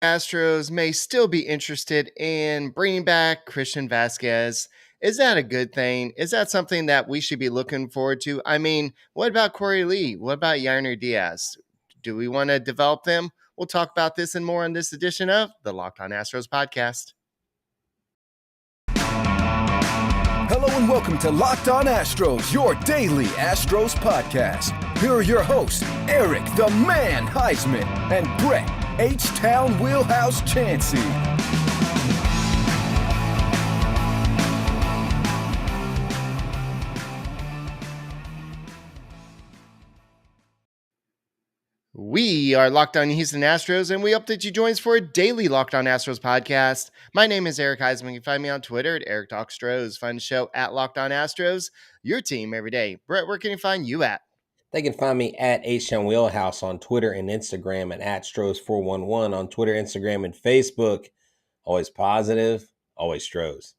Astros may still be interested in bringing back Christian Vazquez. Is that a good thing? Is that something that we should be looking forward to? I mean, what about Corey Lee? What about Yainer Diaz? Do we want to develop them? We'll talk about this and more on this edition of the Locked On Astros podcast. Hello and welcome to Locked On Astros, your daily Astros podcast. Here are your hosts, Eric the Man Huysman and Brett H-Town Wheelhouse Chancey. We are Locked On Houston Astros, and we hope that you join us for a daily Locked On Astros podcast. My name is Eric Huysman. You can find me on Twitter at Eric Talk Stros. Find the show at Locked On Astros, your team every day. Brett, where can you find you at? They can find me at H-Town Wheelhouse on Twitter and Instagram, and at Stros411 on Twitter, Instagram, and Facebook. Always positive, always Stros.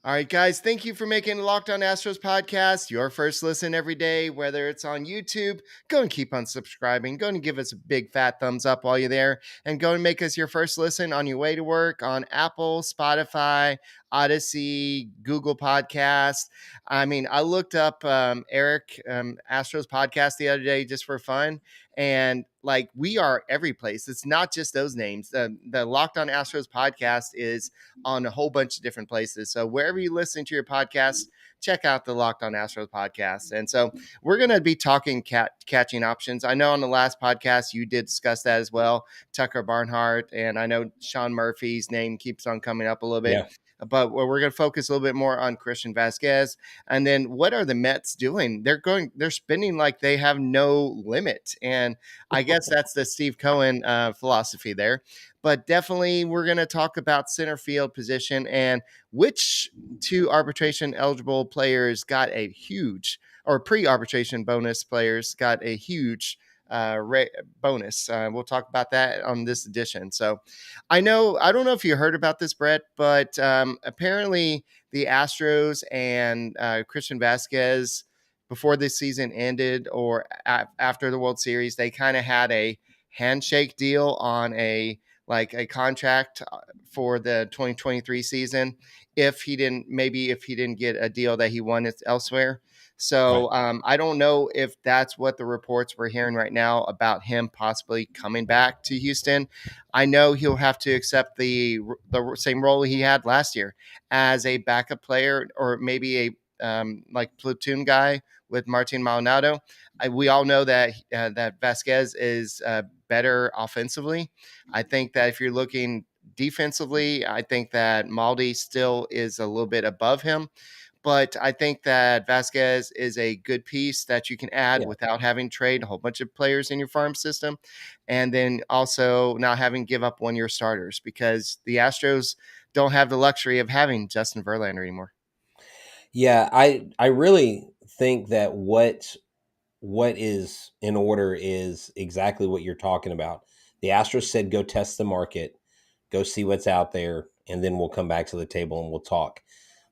All right, guys, thank you for making Locked On Astros podcast your first listen every day, whether it's on YouTube. Go and keep on subscribing. Go and give us a big fat thumbs up while you're there, and go and make us your first listen on your way to work on Apple, Spotify, Odyssey, Google Podcast. I mean, I looked up Eric Astros podcast the other day just for fun, and like we are every place. It's not just those names. The Locked On Astros podcast is on a whole bunch of different places. So wherever you listen to your podcast, check out the Locked On Astros podcast. And so we're going to be talking catching options. I know on the last podcast you did discuss that as well, Tucker Barnhart, and I know Sean Murphy's name keeps on coming up a little bit. Yeah. But we're going to focus a little bit more on Christian Vazquez. And then what are the Mets doing? They're spending like they have no limit. And I guess that's the Steve Cohen philosophy there. But definitely we're going to talk about center field position and which two arbitration eligible players got a huge, or pre-arbitration bonus players got a huge bonus. We'll talk about that on this edition. So I don't know if you heard about this, Brett, but apparently the Astros and Christian Vazquez, before this season ended or after the World Series, they kind of had a handshake deal on a contract for the 2023 season if he didn't get a deal that he wanted elsewhere. So I don't know if that's what the reports we're hearing right now about him possibly coming back to Houston. I know he'll have to accept the same role he had last year as a backup player, or maybe a platoon guy with Martin Maldonado. We all know that that Vasquez is better offensively. I think that if you're looking defensively, I think that Maldi still is a little bit above him. But I think that Vasquez is a good piece that you can add without having to trade a whole bunch of players in your farm system. And then also not having to give up one-year starters, because the Astros don't have the luxury of having Justin Verlander anymore. Yeah, I really think that what is in order is exactly what you're talking about. The Astros said, go test the market, go see what's out there, and then we'll come back to the table and we'll talk.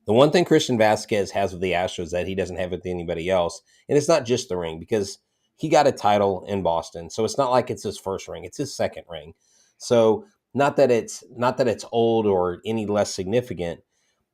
The one thing Christian Vazquez has with the Astros that he doesn't have with anybody else, and it's not just the ring, because he got a title in Boston, so it's not like it's his first ring; it's his second ring. So not that it's old or any less significant,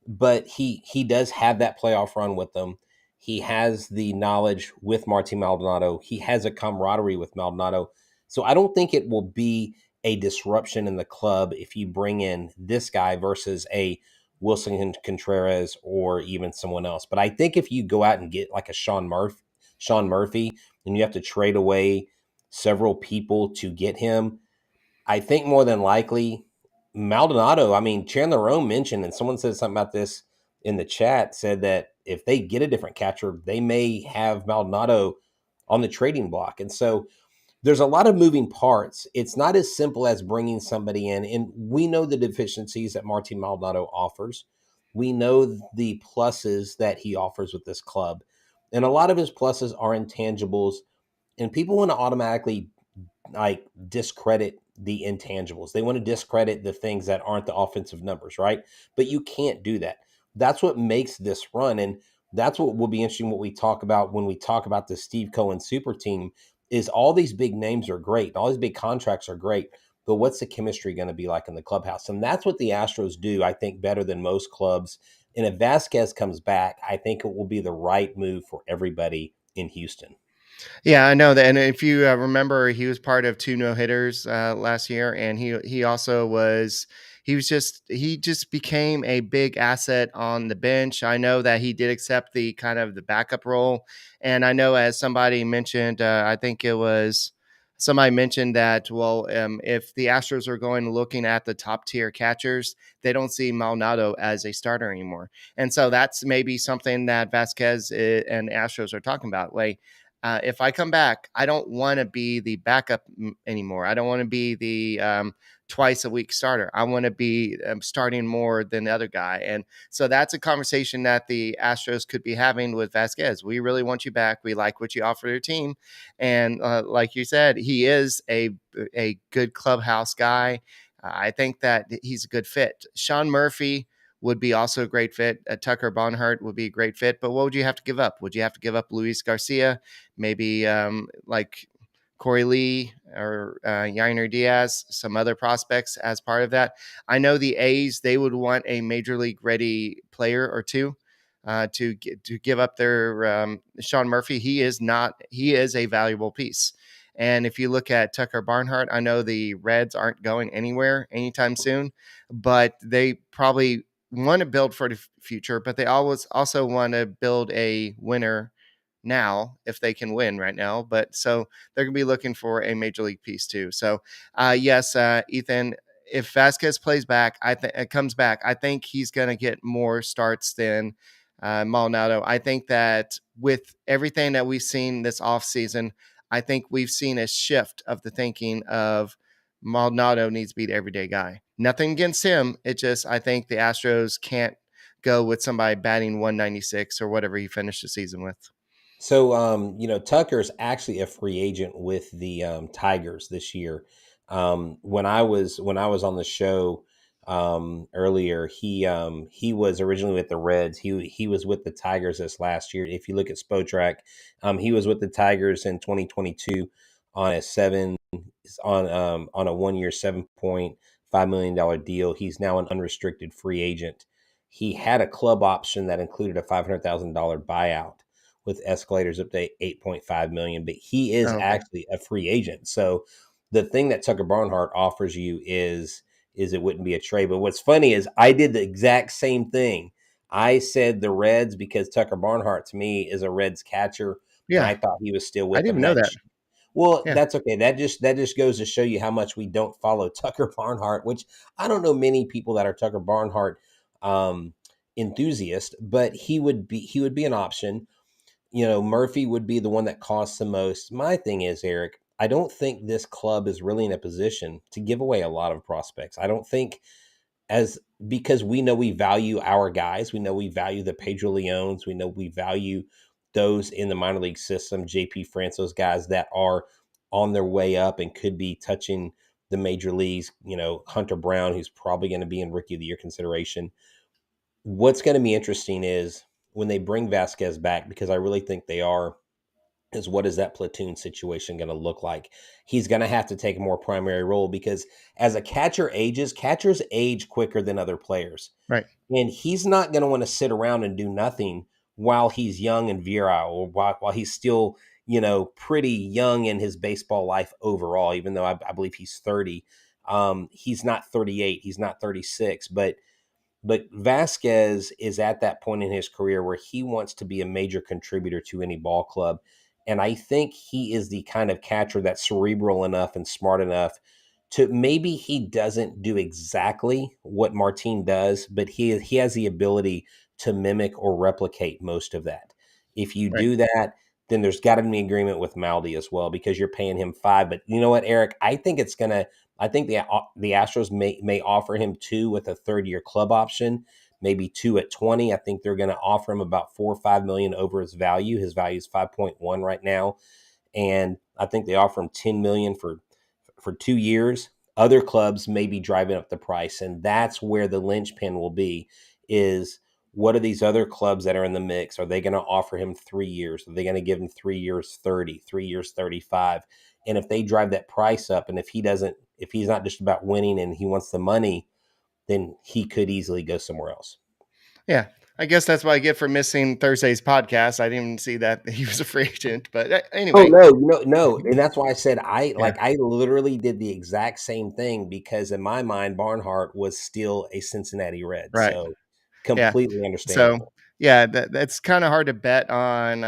but he does have that playoff run with them. He has the knowledge with Martin Maldonado. He has a camaraderie with Maldonado. So I don't think it will be a disruption in the club if you bring in this guy versus a Wilson Contreras or even someone else. But I think if you go out and get like a Sean Murphy, and you have to trade away several people to get him, I think more than likely Maldonado, I mean, Chandler Rome mentioned, and someone said something about this in the chat, said that if they get a different catcher, they may have Maldonado on the trading block. And so there's a lot of moving parts. It's not as simple as bringing somebody in. And we know the deficiencies that Martin Maldonado offers. We know the pluses that he offers with this club. And a lot of his pluses are intangibles. And people want to automatically discredit the intangibles. They want to discredit the things that aren't the offensive numbers, right? But you can't do that. That's what makes this run. And that's what will be interesting, what we talk about when we talk about the Steve Cohen super team, is all these big names are great. All these big contracts are great. but what's the chemistry going to be like in the clubhouse? And that's what the Astros do, I think, better than most clubs. And if Vasquez comes back, I think it will be the right move for everybody in Houston. Yeah, I know that. And if you remember, he was part of two no hitters last year, and he also was. He just became a big asset on the bench. I know that he did accept the kind of the backup role, and I know as somebody mentioned, I think it was somebody mentioned that if the Astros are going looking at the top tier catchers, they don't see Maldonado as a starter anymore, and so that's maybe something that Vasquez and Astros are talking about. Like, if I come back, I don't want to be the backup anymore. I don't want to be the twice a week starter. I want to be starting more than the other guy. And so that's a conversation that the Astros could be having with Vasquez. We really want you back. We like what you offer your team. And like you said, he is a good clubhouse guy. I think that he's a good fit. Sean Murphy would be also a great fit. Tucker Barnhart would be a great fit. But what would you have to give up? Would you have to give up Luis Garcia? Maybe like Corey Lee or Yainer Diaz, some other prospects as part of that. I know the A's, they would want a major league ready player or two to give up their Sean Murphy. He is a valuable piece. And if you look at Tucker Barnhart, I know the Reds aren't going anywhere anytime soon, but they probably want to build for the future, but they always also want to build a winner now if they can win right now. But so they're going to be looking for a major league piece too. So yes, Ethan, if Vasquez plays back, comes back, I think he's going to get more starts than Maldonado. I think that with everything that we've seen this offseason, I think we've seen a shift of the thinking of Maldonado needs to be the everyday guy. Nothing against him. It just, I think the Astros can't go with somebody batting 196 or whatever he finished the season with. So, Tucker's actually a free agent with the Tigers this year. When I was on the show earlier, he was originally with the Reds. He was with the Tigers this last year. If you look at Spotrac, he was with the Tigers in 2022 on a 1 year $7.5 million deal. He's now an unrestricted free agent. He had a club option that included a $500,000 buyout with escalators up to 8.5 million, but he is actually a free agent. So the thing that Tucker Barnhart offers you is it wouldn't be a trade. But what's funny is I did the exact same thing. I said the Reds because Tucker Barnhart to me is a Reds catcher, and Yeah. I thought he was still I with didn't them. even know that. Well, Yeah. that's okay. That just goes to show you how much we don't follow Tucker Barnhart, which I don't know many people that are Tucker Barnhart enthusiast, but he would be an option. Murphy would be the one that costs the most. My thing is, Eric, I don't think this club is really in a position to give away a lot of prospects. I don't think because we know we value our guys. We know we value the Pedro Leones. We know we value those in the minor league system, JP France, those guys that are on their way up and could be touching the major leagues. Hunter Brown, who's probably going to be in Rookie of the Year consideration. What's going to be interesting is when they bring Vasquez back, because I really think they are, is what is that platoon situation going to look like? He's going to have to take a more primary role because as a catcher ages, catchers age quicker than other players. Right. And he's not going to want to sit around and do nothing while he's young and virile or while he's still, pretty young in his baseball life overall, even though I believe he's 30. He's not 38. He's not 36, but Vasquez is at that point in his career where he wants to be a major contributor to any ball club. And I think he is the kind of catcher that's cerebral enough and smart enough to maybe he doesn't do exactly what Martin does, but he has the ability to mimic or replicate most of that. If you do that, then there's got to be an agreement with Maldi as well because you're paying him $5. But you know what, Eric? I think the Astros may offer him $2 with a third-year club option, maybe $2 at 20. I think they're going to offer him about $4 or $5 million over his value. His value is 5.1 right now, and I think they offer him $10 million for 2 years. Other clubs may be driving up the price, and that's where the linchpin will be. Is what are these other clubs that are in the mix? Are they going to offer him 3 years? Are they going to give him 3 years 30, 3 years 35? And if they drive that price up, and if he's not just about winning and he wants the money, then he could easily go somewhere else. Yeah. I guess that's what I get for missing Thursday's podcast. I didn't even see that he was a free agent, but Oh anyway. no, and that's why I said I Yeah. literally did the exact same thing, because in my mind Barnhart was still a Cincinnati Red, Right. so Yeah. completely So, understandable. yeah, that's kind of hard to bet on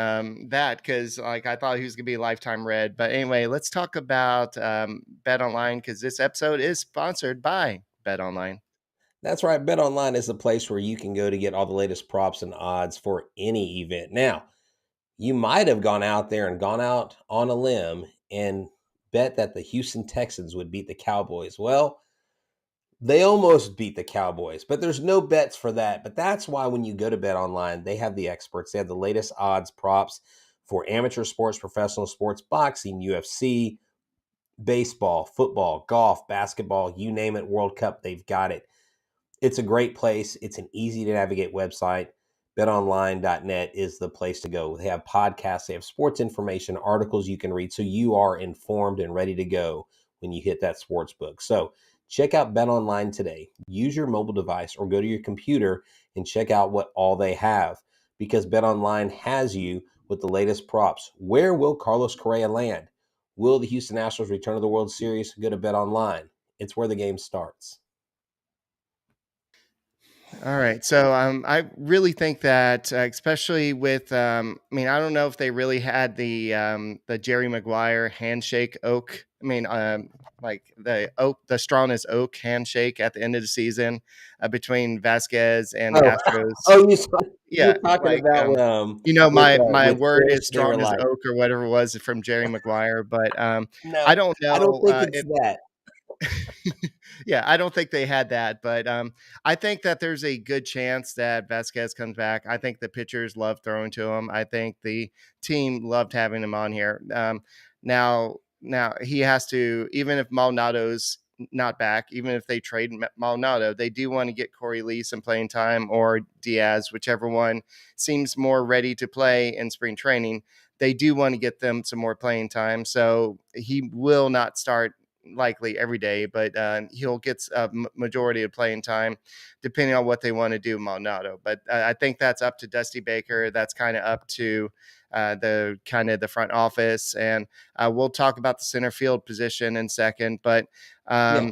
that because, like, I thought he was going to be a lifetime Red. But anyway, let's talk about BetOnline because this episode is sponsored by BetOnline. That's right. BetOnline is the place where you can go to get all the latest props and odds for any event. Now, you might have gone out there and gone out on a limb and bet that the Houston Texans would beat the Cowboys. Well, they almost beat the Cowboys, but there's no bets for that. But that's why when you go to BetOnline, they have the experts. They have the latest odds, props for amateur sports, professional sports, boxing, UFC, baseball, football, golf, basketball, you name it, World Cup, they've got it. It's a great place. It's an easy to navigate website. BetOnline.net is the place to go. They have podcasts, they have sports information, articles you can read, so you are informed and ready to go when you hit that sports book. So check out BetOnline today. Use your mobile device or go to your computer and check out what all they have, because BetOnline has you with the latest props. Where will Carlos Correa land? Will the Houston Astros return to the World Series? Go to BetOnline. It's where the game starts. All right. So I really think that, especially with, I mean, I don't know if they really had the Jerry Maguire handshake oak. I mean, like the strong as oak handshake at the end of the season between Vasquez and the Oh, Astros. oh, Yeah, you're talking like about my with word Chris. is They were strong as like, oak or whatever it was from Jerry Maguire, but I no, don't I don't know think it's if that. yeah, I don't think they had that, but I think that there's a good chance that Vasquez comes back. I think the pitchers love throwing to him. I think the team loved having him on here. Now he has to, even if Maldonado's not back, even if they trade Maldonado, they do want to get Corey Lee some playing time or Diaz, whichever one seems more ready to play in spring training. They do want to get them some more playing time, so he will not start likely every day, but he'll get a majority of playing time depending on what they want to do Maldonado. But I think that's up to Dusty Baker. That's kind of up to the front office. And we'll talk about the center field position in a second. But Yeah,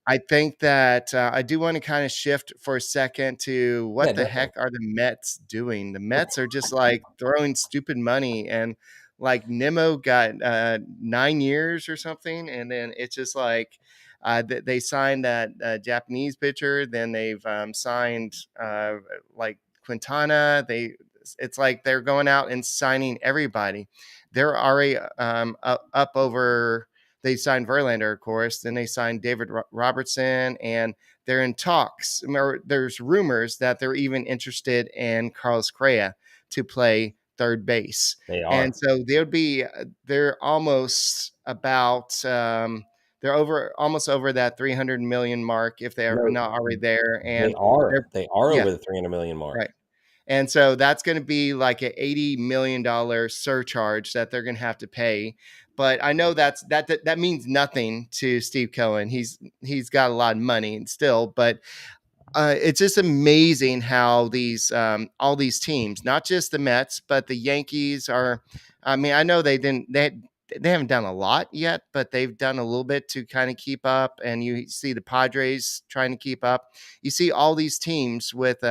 I think that I do want to kind of shift for a second to yeah, what the definitely. heck are the Mets doing? The Mets are just like throwing stupid money, and like Nemo got 9 years or something, and then it's just like they signed that Japanese pitcher. Then they've signed like Quintana. It's like they're going out and signing everybody. They're already up over. They signed Verlander, of course. Then they signed David Robertson, and they're in talks. There's rumors that they're even interested in Carlos Correa to play third base. They And are. so they're almost about they're over almost over that 300 million mark if they're No, not already there. they And are. they're They are yeah, over the 300 million mark. right. And so that's going to be like an $80 million surcharge that they're going to have to pay. But I know that means nothing to Steve Cohen. He's got a lot of money and still, but it's just amazing how these all these teams, not just the Mets, but the Yankees are. I mean, I know they haven't done a lot yet, but they've done a little bit to kind of keep up. And you see the Padres trying to keep up. You see all these teams with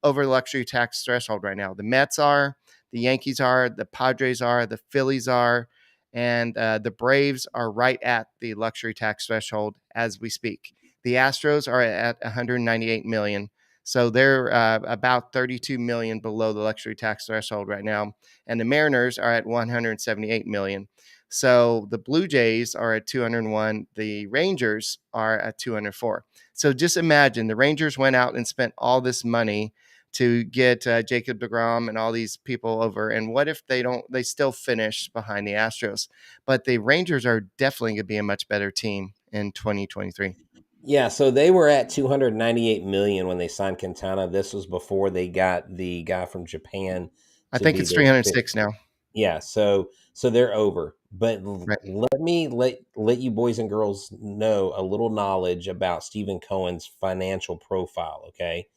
over luxury tax threshold right now. The Mets are, the Yankees are, the Padres are, the Phillies are, and the Braves are right at the luxury tax threshold as we speak. The Astros are at 198 million. So they're about 32 million below the luxury tax threshold right now. And the Mariners are at 178 million. So the Blue Jays are at 201. The Rangers are at 204. So just imagine the Rangers went out and spent all this money to get Jacob deGrom and all these people over. And what if they still finish behind the Astros? But the Rangers are definitely going to be a much better team in 2023. Yeah, so they were at 298 million when they signed Quintana. This was before they got the guy from Japan I to think be it's their 306 now. yeah, so they're over. But Right. let me let you boys and girls know a little knowledge about Stephen Cohen's financial profile. Okay,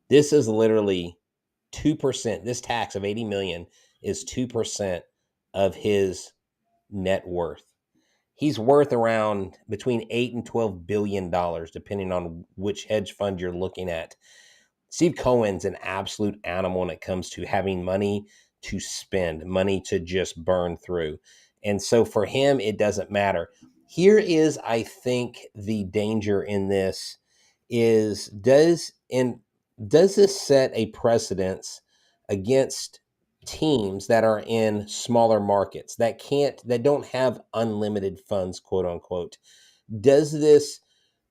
this is literally 2%. This tax of 80 million is 2% of his net worth. He's worth around between 8 and 12 billion dollars, depending on which hedge fund you're looking at. Steve Cohen's an absolute animal when it comes to having money to spend, money to just burn through. And so for him, it doesn't matter. Here is, I think, the danger in this is does this set a precedence against teams that are in smaller markets that don't have unlimited funds, quote unquote? Does this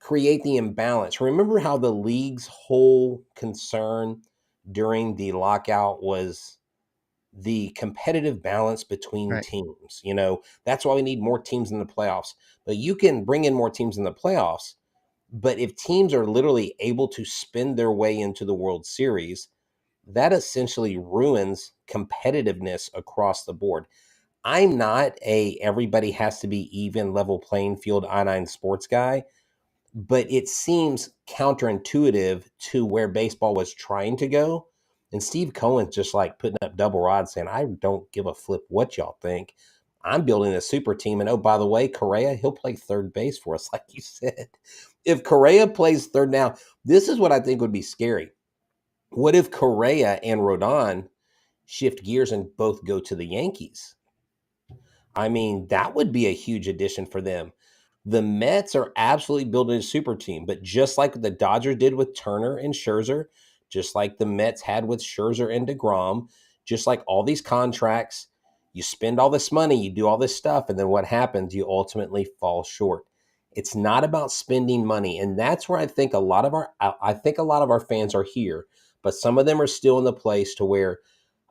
create the imbalance? Remember how the league's whole concern during the lockout was the competitive balance between Right. teams. That's why we need more teams in the playoffs. But you can bring in more teams in the playoffs, but if teams are literally able to spend their way into the World Series, that essentially ruins competitiveness across the board. I'm not a everybody has to be even level playing field I-9 sports guy, but it seems counterintuitive to where baseball was trying to go. And Steve Cohen's just like putting up double odds saying, I don't give a flip what y'all think. I'm building a super team. And oh, by the way, Correa, he'll play third base for us, like you said. If Correa plays third now, this is what I think would be scary. What if Correa and Rodon shift gears and both go to the Yankees? I mean, that would be a huge addition for them. The Mets are absolutely building a super team, but just like the Dodgers did with Turner and Scherzer, just like the Mets had with Scherzer and DeGrom, just like all these contracts, you spend all this money, you do all this stuff, and then what happens? You ultimately fall short. It's not about spending money, and that's where I think a lot of our fans are here, but some of them are still in the place to where,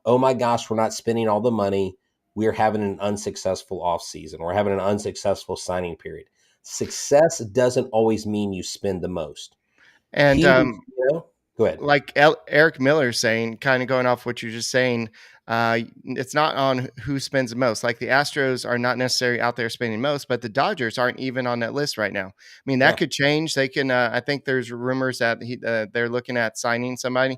oh my gosh, we're not spending all the money. We're having an unsuccessful offseason. We're having an unsuccessful signing period. Success doesn't always mean you spend the most. And Go ahead. like Eric Miller saying, kind of going off what you're just saying, it's not on who spends the most. Like the Astros are not necessarily out there spending most, but the Dodgers aren't even on that list right now. I mean, that Yeah. could change. They can. I think there's rumors that they're looking at signing somebody,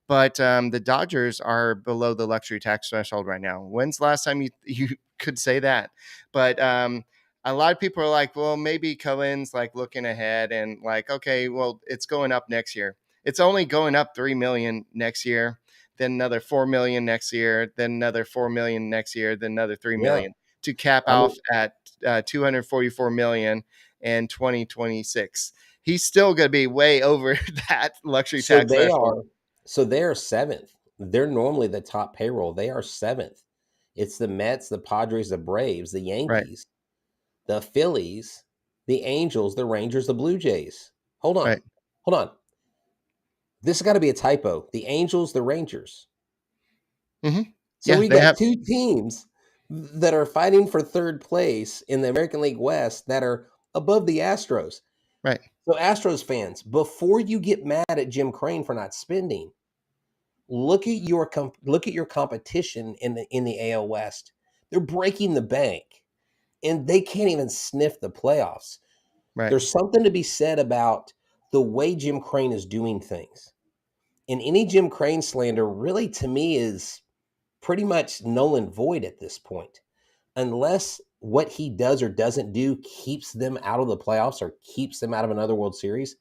but the Dodgers are below the luxury tax threshold right now. When's the last time you could say that? But a lot of people are like, well, maybe Cohen's like looking ahead and like, okay, well, it's going up next year. It's only going up 3 million next year, then another 4 million next year, then another 4 million next year, then another 3 Yeah. million to cap I off mean, at 244 million in 2026. He's still going to be way over that luxury so tax they threshold. are they are seventh. They're normally the top payroll. They are seventh. It's the Mets, the Padres, the Braves, the Right, Yankees, the Phillies, the Angels, the Rangers, the Blue Jays. Hold on. right. Hold on. This has got to be a typo. The Angels, the Rangers. hmm So Yeah, we they got have. two teams that are fighting for third place in the American League West that are above the Astros. Right, So Astros fans, before you get mad at Jim Crane for not spending, look at your competition in the AL West. They're breaking the bank and they can't even sniff the playoffs. right, There's something to be said about the way Jim Crane is doing things. And any Jim Crane slander really to me is pretty much null and void at this point, unless what he does or doesn't do keeps them out of the playoffs or keeps them out of another World Series.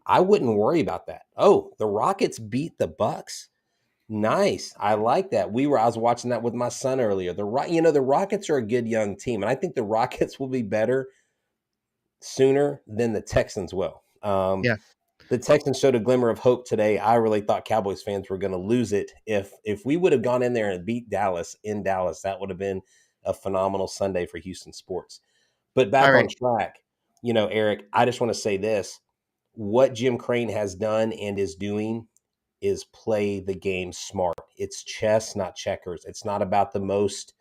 I wouldn't worry about that. Oh, the Rockets beat the Bucks. Nice. I like that. I was watching that with my son earlier. The Rockets are a good young team, and I think the Rockets will be better sooner than the Texans will. yeah, The Texans showed a glimmer of hope today. I really thought Cowboys fans were going to lose it. If we would have gone in there and beat Dallas in Dallas, that would have been a phenomenal Sunday for Houston sports. But all back on right, track, Eric, I just want to say this. What Jim Crane has done and is doing is play the game smart. It's chess, not checkers. It's not about the most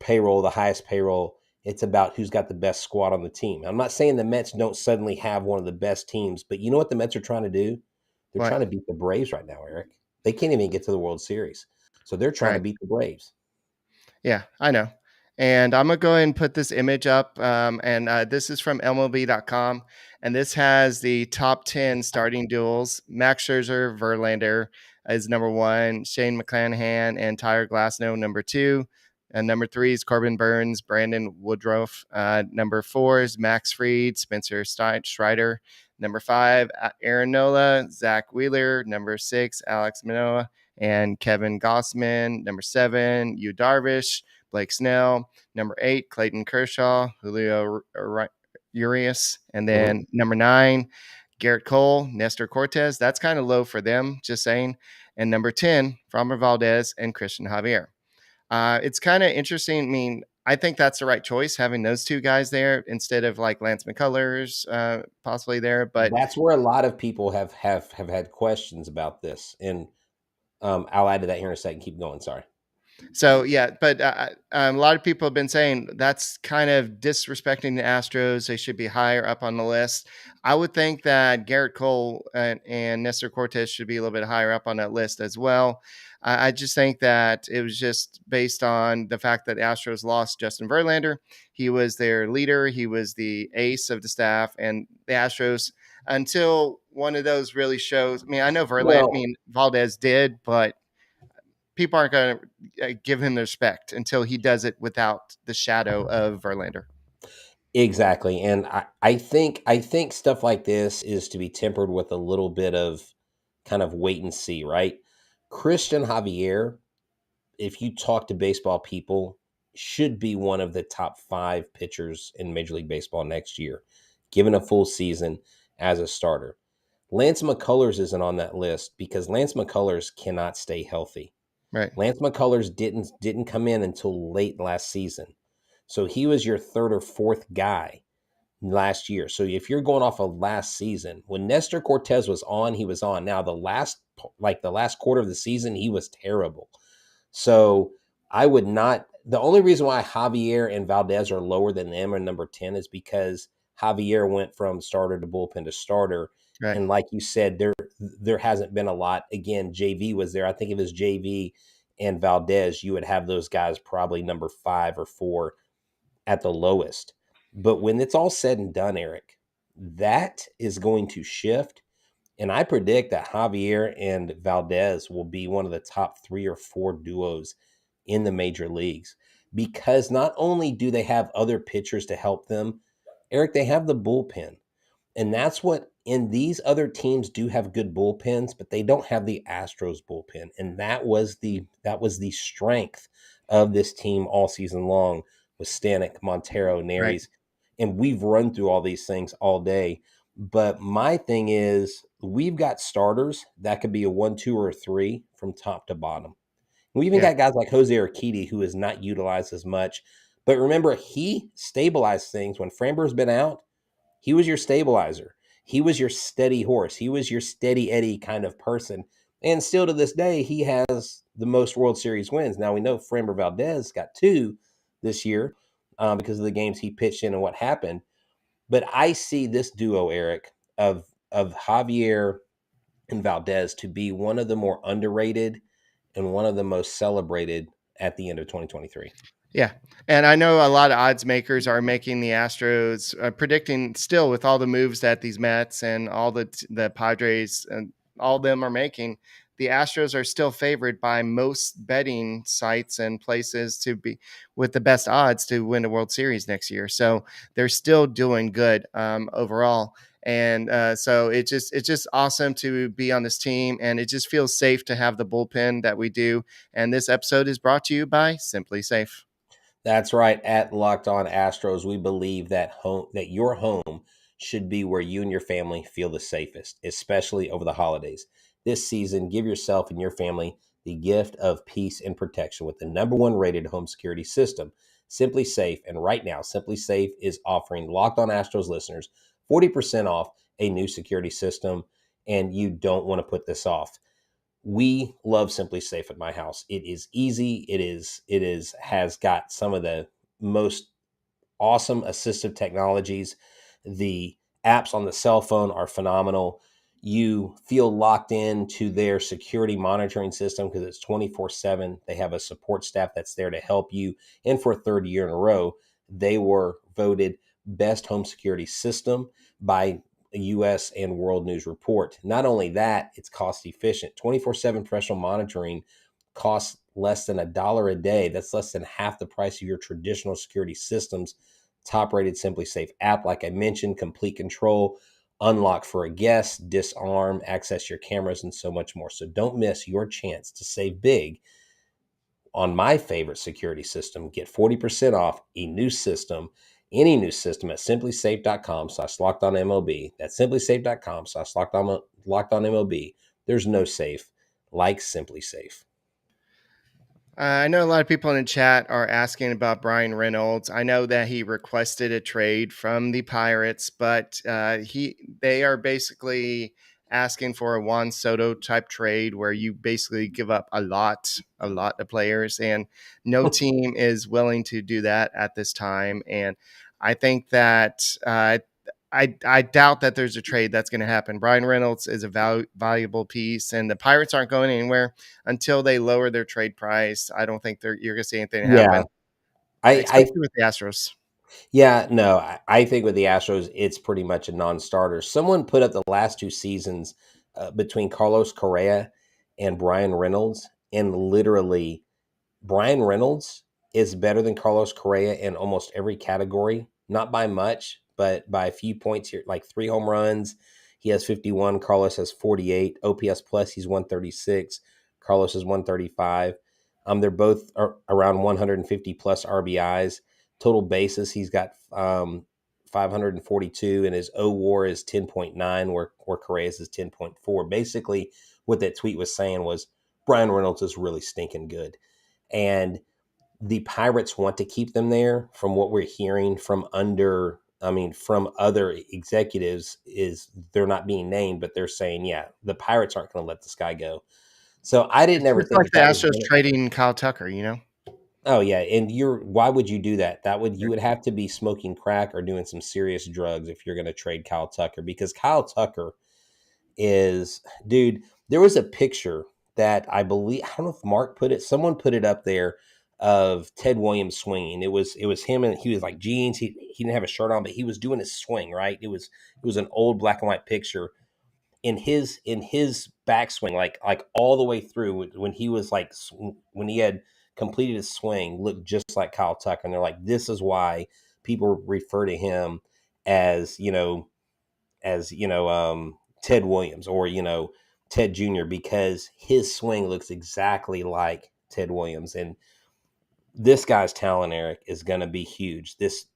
payroll, the highest payroll. It's about who's got the best squad on the team. I'm not saying the Mets don't suddenly have one of the best teams, but you know what the Mets are trying to do? They're what? trying to beat the Braves right now, Eric. They can't even get to the World Series. So they're trying to Right. beat the Braves. Yeah, I know. And I'm going to go ahead and put this image up. And this is from MLB.com. And this has the top 10 starting duels. Max Scherzer, Verlander is number one. Shane McClanahan and Tyler Glasnow, number two. And number three is Corbin Burns, Brandon Woodruff. Number four is Max Fried, Spencer Strider. Number five, Aaron Nola, Zach Wheeler. Number six, Alex Manoah and Kevin Gossman. Number seven, Yu Darvish, Blake Snell. Number eight, Clayton Kershaw, Julio Urias. And then number nine, Garrett Cole, Nestor Cortez. That's kind of low for them, just saying. And number 10, Framber Valdez and Christian Javier. It's kind of interesting. I mean, I think that's the right choice, having those two guys there instead of like Lance McCullers possibly there. But That's where a lot of people have had questions about this, and I'll add to that here in a second. Keep going. Sorry. so, yeah, but a lot of people have been saying that's kind of disrespecting the Astros. They should be higher up on the list. I would think that Garrett Cole and Nestor Cortez should be a little bit higher up on that list as well. I just think that it was just based on the fact that the Astros lost Justin Verlander. He was their leader. He was the ace of the staff, and the Astros, until one of those really shows. I mean, I know Valdez did, but people aren't going to give him the respect until he does it without the shadow of Verlander. Exactly. And I think stuff like this is to be tempered with a little bit of kind of wait and see, right? Christian Javier, if you talk to baseball people, should be one of the top 5 pitchers in Major League Baseball next year, given a full season as a starter. Lance McCullers isn't on that list because Lance McCullers cannot stay healthy. Right. Lance McCullers didn't come in until late last season. So he was your third or fourth guy last year. So if you're going off of last season, when Nestor Cortez was on, he was on. Now the last quarter of the season, he was terrible. So I would not. The only reason why Javier and Valdez are lower than them or number 10 is because Javier went from starter to bullpen to starter. Right. And like you said, there hasn't been a lot. Again, JV was there. I think if it was JV and Valdez, you would have those guys probably number 5 or 4 at the lowest. But when it's all said and done, Eric, that is going to shift. And I predict that Javier and Valdez will be one of the top 3 or 4 duos in the major leagues, because not only do they have other pitchers to help them, Eric, they have the bullpen. And that's what, in these other teams do have good bullpens, but they don't have the Astros bullpen. And that was the strength of this team all season long with Stanek, Montero, Neris. Right. And we've run through all these things all day. But my thing is, we've got starters that could be a 1, 2, or a 3 from top to bottom. We even got guys like Jose Urquidy, who is not utilized as much. But remember, he stabilized things. When Framber's been out, he was your stabilizer. He was your steady horse. He was your steady Eddie kind of person. And still to this day, he has the most World Series wins. Now, we know Framber Valdez got 2 this year because of the games he pitched in and what happened. But I see this duo, Eric, of Javier and Valdez to be one of the more underrated and one of the most celebrated at the end of 2023. Yeah. And I know a lot of odds makers are making the Astros predicting still with all the moves that these Mets and all the Padres and all of them are making. The Astros are still favored by most betting sites and places to be with the best odds to win the World Series next year. So they're still doing good overall. And so it's just awesome to be on this team, and it just feels safe to have the bullpen that we do. And this episode is brought to you by SimpliSafe. That's right. At Locked On Astros, we believe that your home should be where you and your family feel the safest, especially over the holidays. This season, give yourself and your family the gift of peace and protection with the #1 rated home security system, SimpliSafe. And right now, SimpliSafe is offering Locked On Astros listeners 40% off a new security system, and you don't want to put this off. We love SimpliSafe at my house. It is easy. It has got some of the most awesome assistive technologies. The apps on the cell phone are phenomenal. You feel locked into their security monitoring system because it's 24/7. They have a support staff that's there to help you. And for a third year in a row, they were voted best home security system by a US and World News Report. Not only that, it's cost efficient. 24/7 professional monitoring costs less than $1 a day. That's less than half the price of your traditional security systems. Top rated SimpliSafe app, like I mentioned, complete control, unlock for a guest, disarm, access your cameras, and so much more. So don't miss your chance to save big on my favorite security system. Get 40% off a new system, any new system at simplisafe.com/lockedonmlb. That's simplisafe.com/lockedonmlb. There's no safe like SimpliSafe. I know a lot of people in the chat are asking about Brian Reynolds. I know that he requested a trade from the Pirates, but they are basically asking for a Juan Soto type trade where you basically give up a lot of players, and no team is willing to do that at this time. And I think that I doubt that there's a trade that's going to happen. Brian Reynolds is a valuable piece, and the Pirates aren't going anywhere until they lower their trade price. I don't think you're going to see anything Yeah, happen, I especially with the Astros. Yeah, no, I think with the Astros, it's pretty much a non-starter. Someone put up the last two seasons between Carlos Correa and Brian Reynolds, and literally Brian Reynolds is better than Carlos Correa in almost every category, not by much, but by a few points here, like 3 home runs. He has 51. Carlos has 48. OPS plus, he's 136. Carlos is 135. They're both around 150 plus RBIs. Total bases, he's got 542, and his O WAR is 10.9, where Correa's is 10.4. Basically, what that tweet was saying was Brian Reynolds is really stinking good. And the Pirates want to keep them there. From what we're hearing from from other executives, is they're not being named, but they're saying, yeah, the Pirates aren't going to let this guy go. So I didn't It's ever just think like that the that was Astros going to. trading Kyle Tucker, you know? Oh yeah, and why would you do that? You would have to be smoking crack or doing some serious drugs if you're going to trade Kyle Tucker, because Kyle Tucker is, dude, there was a picture that I believe, I don't know if Mark put it, someone put it up there, of Ted Williams swinging. It was him, and he was like jeans. He didn't have a shirt on, but he was doing his swing, right? It was an old black and white picture. In his backswing, like all the way through, when he was like, when he had completed his swing, looked just like Kyle Tucker. And they're like, this is why people refer to him as, Ted Williams, or Ted Jr., because his swing looks exactly like Ted Williams. And this guy's talent, Eric, is going to be huge. This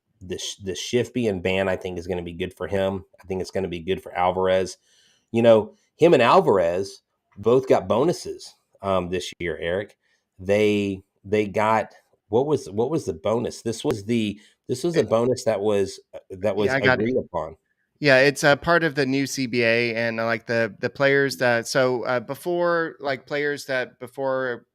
shift being banned, I think, is going to be good for him. I think it's going to be good for Alvarez. Him and Alvarez both got bonuses this year, Eric. They got, what was the bonus? This was a bonus that was Yeah, I got it. agreed upon. Yeah, it's a part of the new CBA, and like the players that before, like players that before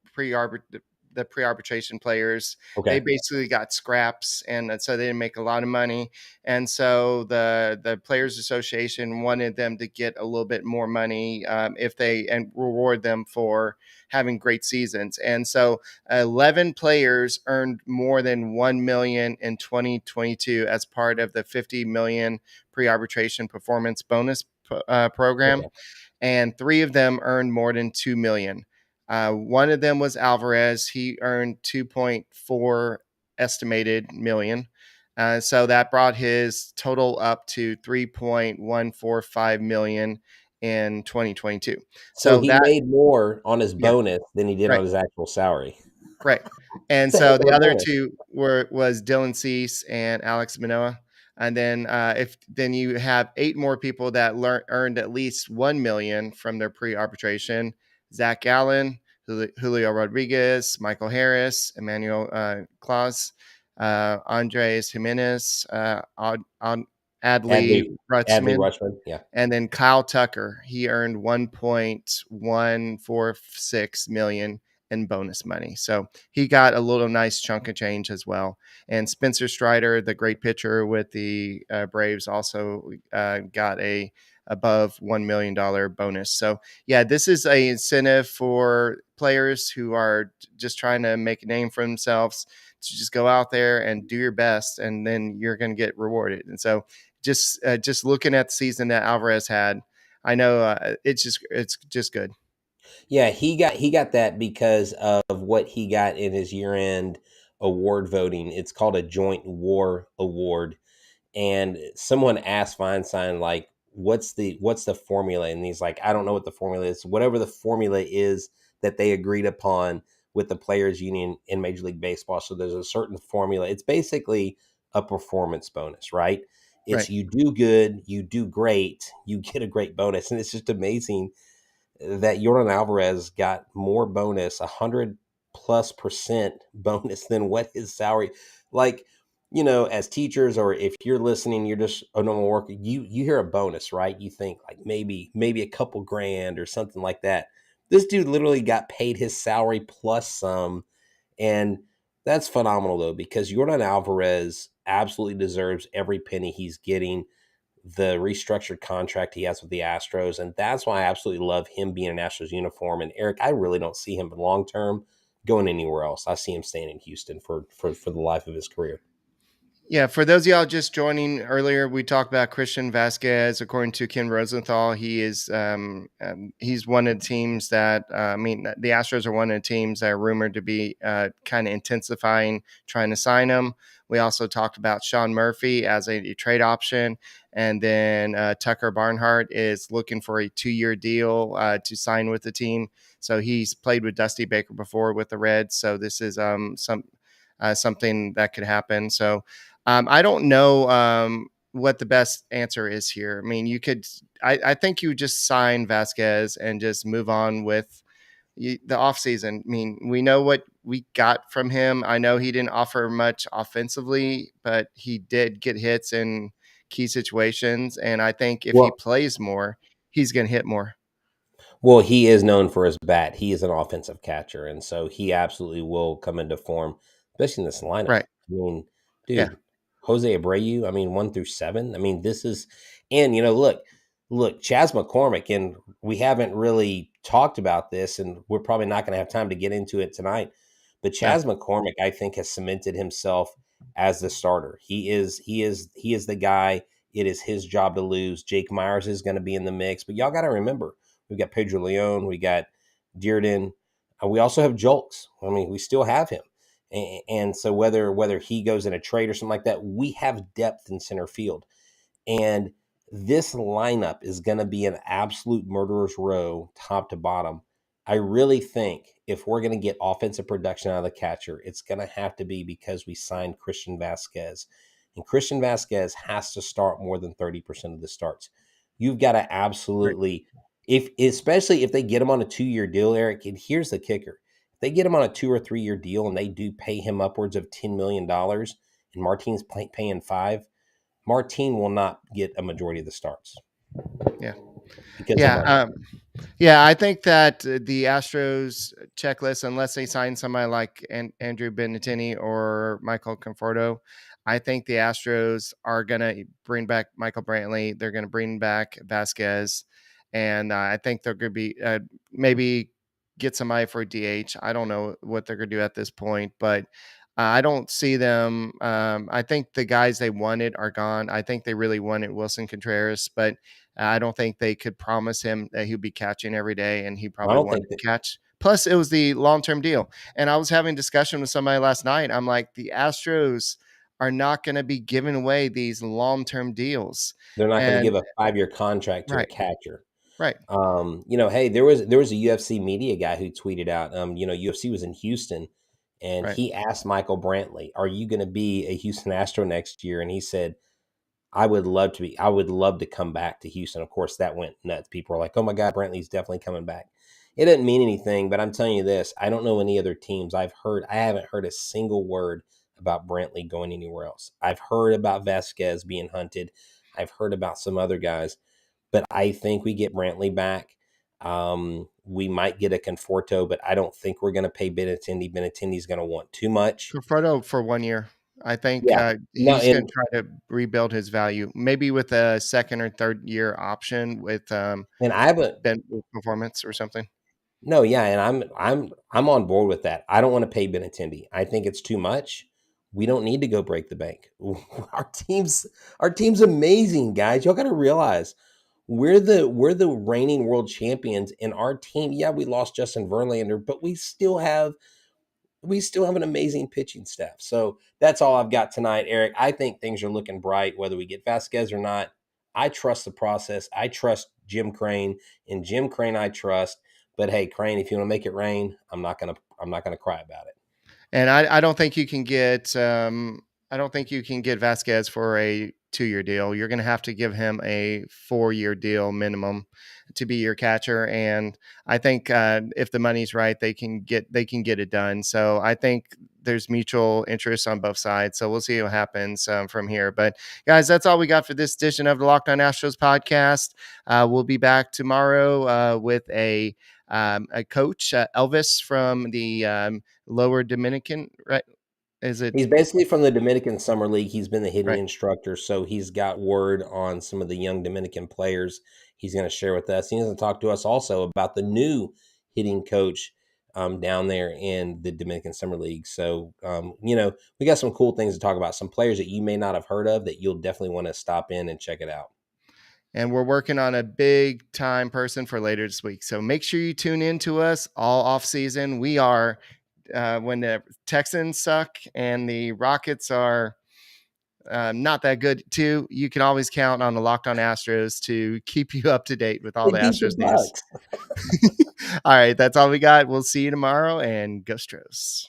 the pre-arbitration players, they Okay. basically got scraps, and so they didn't make a lot of money, and so the Players Association wanted them to get a little bit more money if they and reward them for having great seasons, and so 11 players earned more than 1 million in 2022 as part of the 50 million pre-arbitration performance bonus program, Okay. and 3 of them earned more than 2 million. One of them was Alvarez. He earned 2.4 estimated million. So that brought his total up to 3.145 million in 2022. So So he that, made more on his yeah, bonus than he did right. on his actual salary. Right. And It's a heck so of the a other bonus. two was Dylan Cease and Alex Manoah. And then if then you have 8 more people that earned at least 1 million from their pre-arbitration: Zach Allen, Julio Rodriguez, Michael Harris, Emmanuel Claus, Andres Jimenez, Adley Adley Adley Rutzman, Rushman. Yeah. and then Kyle Tucker. He earned 1.146 million in bonus money. So he got a little nice chunk of change as well. And Spencer Strider, the great pitcher with the Braves, also got a above $1 million bonus. So yeah, this is a incentive for players who are just trying to make a name for themselves to just go out there and do your best, and then you're going to get rewarded. And so just looking at the season that Alvarez had, I know it's just good. Yeah, he got that because of what he got in his year-end award voting. It's called a joint WAR award. And someone asked Feinstein, like, what's the formula? And he's like, I don't know what the formula is. Whatever the formula is that they agreed upon with the players union in Major League Baseball. So there's a certain formula. It's basically a performance bonus, right? It's Right. you do good, you do great, you get a great bonus. And it's just amazing that Yordan Alvarez got more bonus, 100+% bonus than what his salary. Like, as teachers, or if you're listening, you're just a normal worker, you hear a bonus, right? You think like maybe a couple grand or something like that. This dude literally got paid his salary plus some, and that's phenomenal though, because Yordan Alvarez absolutely deserves every penny he's getting, the restructured contract he has with the Astros. And that's why I absolutely love him being an Astros uniform. And Eric, I really don't see him long term going anywhere else. I see him staying in Houston for the life of his career. Yeah, for those of y'all just joining earlier, we talked about Christian Vazquez. According to Ken Rosenthal, he's one of the teams that the Astros are one of the teams that are rumored to be kind of intensifying trying to sign him. We also talked about Sean Murphy as a trade option, and then Tucker Barnhart is looking for a 2-year deal to sign with the team. So he's played with Dusty Baker before with the Reds. So this is something that could happen. So. I don't know what the best answer is here. I mean, I think you just sign Vasquez and just move on with the offseason. I mean, we know what we got from him. I know he didn't offer much offensively, but he did get hits in key situations. And I think if he Well, plays more, he's going to hit more. Well, he is known for his bat. He is an offensive catcher, and so he absolutely will come into form, especially in this lineup. Right. I mean, Yeah. dude, Jose Abreu. I mean, 1 through 7. I mean, this is, and look, Chas McCormick, and we haven't really talked about this, and we're probably not going to have time to get into it tonight. But No. Chas McCormick, I think, has cemented himself as the starter. He is the guy. It is his job to lose. Jake Myers is going to be in the mix, but y'all got to remember. We've got Pedro Leon. We got Dearden. We also have Jolks. I mean, we still have him. And so whether he goes in a trade or something like that, we have depth in center field. And this lineup is going to be an absolute murderer's row, top to bottom. I really think if we're going to get offensive production out of the catcher, it's going to have to be because we signed Christian Vazquez. And Christian Vazquez has to start more than 30% of the starts. You've got to Right. absolutely, especially if they get him on a 2-year deal, Eric, and here's the kicker. If they get him on a 2 or 3-year deal and they do pay him upwards of $10 million and Martin's paying 5, Martin will not get a majority of the starts Yeah. because of Yeah. money. Yeah, I think that the Astros checklist, unless they sign somebody like Andrew Benintendi or Michael Conforto, I think the Astros are going to bring back Michael Brantley. They're going to bring back Vasquez. And I think they're going to be maybe get somebody for DH. I don't know what they're going to do at this point, but I don't see them. I think the guys they wanted are gone. I think they really wanted Wilson Contreras, but I don't think they could promise him that he'd be catching every day, and he I probably don't wanted think to that catch. Plus, it was the long-term deal. And I was having a discussion with somebody last night. I'm like, the Astros are not going to be giving away these long-term deals. they're not going to And give a 5-year contract to a right, catcher. right, Hey, there was a UFC media guy who tweeted out, UFC was in Houston, and right. he asked Michael Brantley, "Are you going to be a Houston Astro next year?" And he said, "I would love to be. I would love to come back to Houston." Of course, that went nuts. People were like, "Oh my God, Brantley's definitely coming back." It doesn't mean anything, but I'm telling you this: I don't know any other teams. I haven't heard a single word about Brantley going anywhere else. I've heard about Vasquez being hunted. I've heard about some other guys, but I think we get Brantley back. We might get a Conforto, but I don't think we're going to pay Benintendi. Benintendi's going to want too much. Conforto for 1 year. I think Yeah. No, he's going to try to rebuild his value, maybe with a second or third year option with and I haven't. performance or something. No, yeah, and I'm on board with that. I don't want to pay Benintendi. I think it's too much. We don't need to go break the bank. Our team's amazing, guys. Y'all got to realize we're the reigning world champions, and our team. Yeah, we lost Justin Verlander, but we still have an amazing pitching staff. So that's all I've got tonight, Eric. I think things are looking bright, whether we get Vasquez or not. I trust the process. I trust Jim Crane, and Jim Crane I trust. But hey, Crane, if you want to make it rain, I'm not gonna cry about it. And I don't think you can get I don't think you can get Vasquez for a 2-year deal. You're going to have to give him a 4-year deal minimum to be your catcher. And I think if the money's right, they can get it done. So I think there's mutual interest on both sides. So we'll see what happens from here. But guys, that's all we got for this edition of the Locked On Astros podcast. We'll be back tomorrow with a coach, Elvis from the Lower Dominican, right? Is it He's basically from the Dominican Summer League. He's been the hitting right? instructor, so he's got word on some of the young Dominican players he's going to share with us. He's going to talk to us also about the new hitting coach down there in the Dominican Summer League. So, we got some cool things to talk about, some players that you may not have heard of that you'll definitely want to stop in and check it out. And we're working on a big time person for later this week. So make sure you tune in to us all off season. We are when the Texans suck and the Rockets are not that good too. You can always count on the Locked On Astros to keep you up to date with all the Beat the Astros news. Bucks. All right, that's all we got. We'll see you tomorrow, and go Astros.